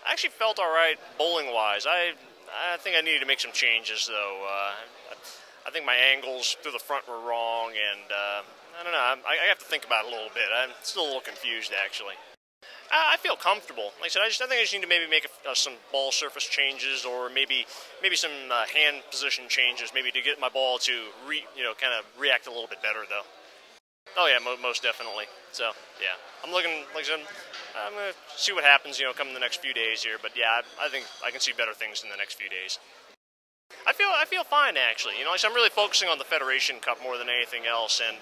I actually felt all right bowling-wise. I think I needed to make some changes, though. I think my angles through the front were wrong, and I don't know. I have to think about it a little bit. I'm still a little confused, actually. I feel comfortable. Like I said, I think I just need to maybe make some ball surface changes, or maybe some hand position changes, maybe to get my ball to kind of react a little bit better, though. Oh yeah, most definitely. So yeah, I'm looking. Like I said, I'm gonna see what happens, come in the next few days here. But yeah, I think I can see better things in the next few days. I feel fine, actually. Like I said, I'm really focusing on the Federation Cup more than anything else, and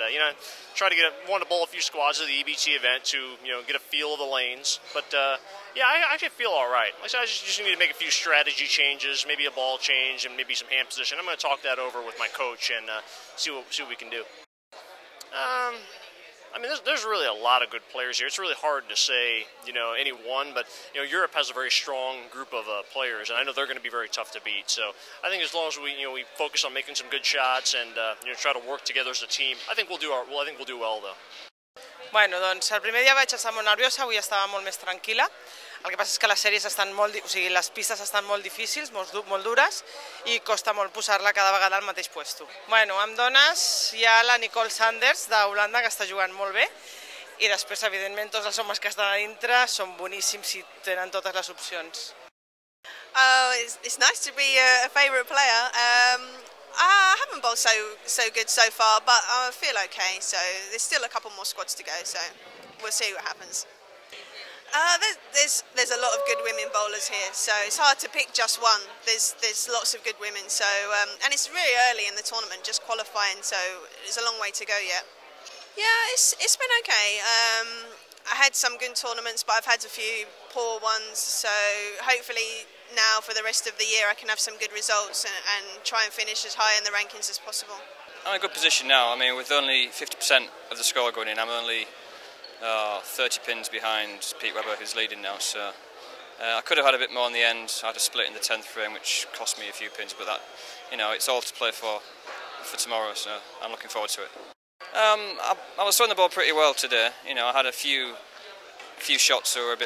try to want to bowl a few squads of the EBT event to get a feel of the lanes. But yeah, I actually feel all right. Like I said, I just need to make a few strategy changes, maybe a ball change, and maybe some hand position. I'm going to talk that over with my coach and see what we can do. I mean, there's really a lot of good players here. It's really hard to say, any one, but Europe has a very strong group of players, and I know they're going to be very tough to beat. So I think as long as we focus on making some good shots and try to work together as a team, I think we'll do well, though. Bueno, doncs el primer dia vaig estar molt nerviosa, avui estava molt més tranquil·la. El que passa és que les sèries estan les pistes estan molt difícils, molt dures, i costa molt posar-la cada vegada al mateix puesto. Bueno, amb dones hi ha la Nicole Sanders d'Holanda, que està jugant molt bé, i després, evidentment, tots els homes que estan a dintre són boníssims i tenen totes les opcions. It's nice to be a favourite player. I haven't bowled so good so far, but I feel okay. So there's still a couple more squads to go. So we'll see what happens. There's a lot of good women bowlers here, so it's hard to pick just one. There's lots of good women. So and it's really early in the tournament, just qualifying. So there's a long way to go yet. Yeah, it's been okay. I had some good tournaments, but I've had a few poor ones. So hopefully now for the rest of the year I can have some good results and try and finish as high in the rankings as possible. I'm in a good position now. I mean, with only 50% of the score going in, I'm only 30 pins behind Pete Webber, who's leading now. So I could have had a bit more in the end. I had a split in the 10th frame, which cost me a few pins, but that, it's all to play for tomorrow. So I'm looking forward to it. I was throwing the ball pretty well today. I had a few shots that were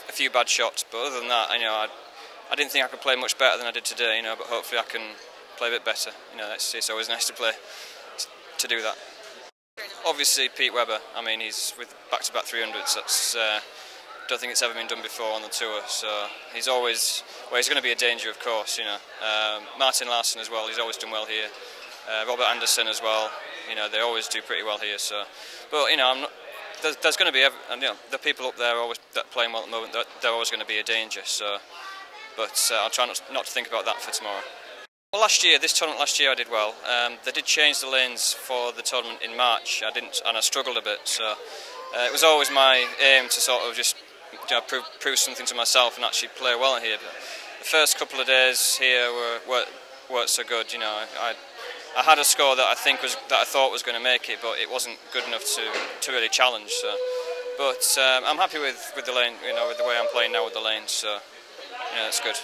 a few bad shots, but other than that, I didn't think I could play much better than I did today. But hopefully I can play a bit better. It's always nice to do that. Obviously, Pete Webber. I mean, he's with back-to-back 300s. That's don't think it's ever been done before on the tour. So he's always he's going to be a danger, of course. Martin Larsson as well. He's always done well here. Robert Anderson as well. They always do pretty well here. So, but there's going to be the people up there always that playing well at the moment. They're always going to be a danger. So, but I'll try not to think about that for tomorrow. Well, this tournament last year I did well. They did change the lanes for the tournament in March. I didn't, and I struggled a bit. So it was always my aim to sort of just prove something to myself and actually play well here. But the first couple of days here weren't so good. I had a score that I thought was going to make it, but it wasn't good enough to really challenge. So, but I'm happy with the lane, with the way I'm playing now with the lanes. So, it's good.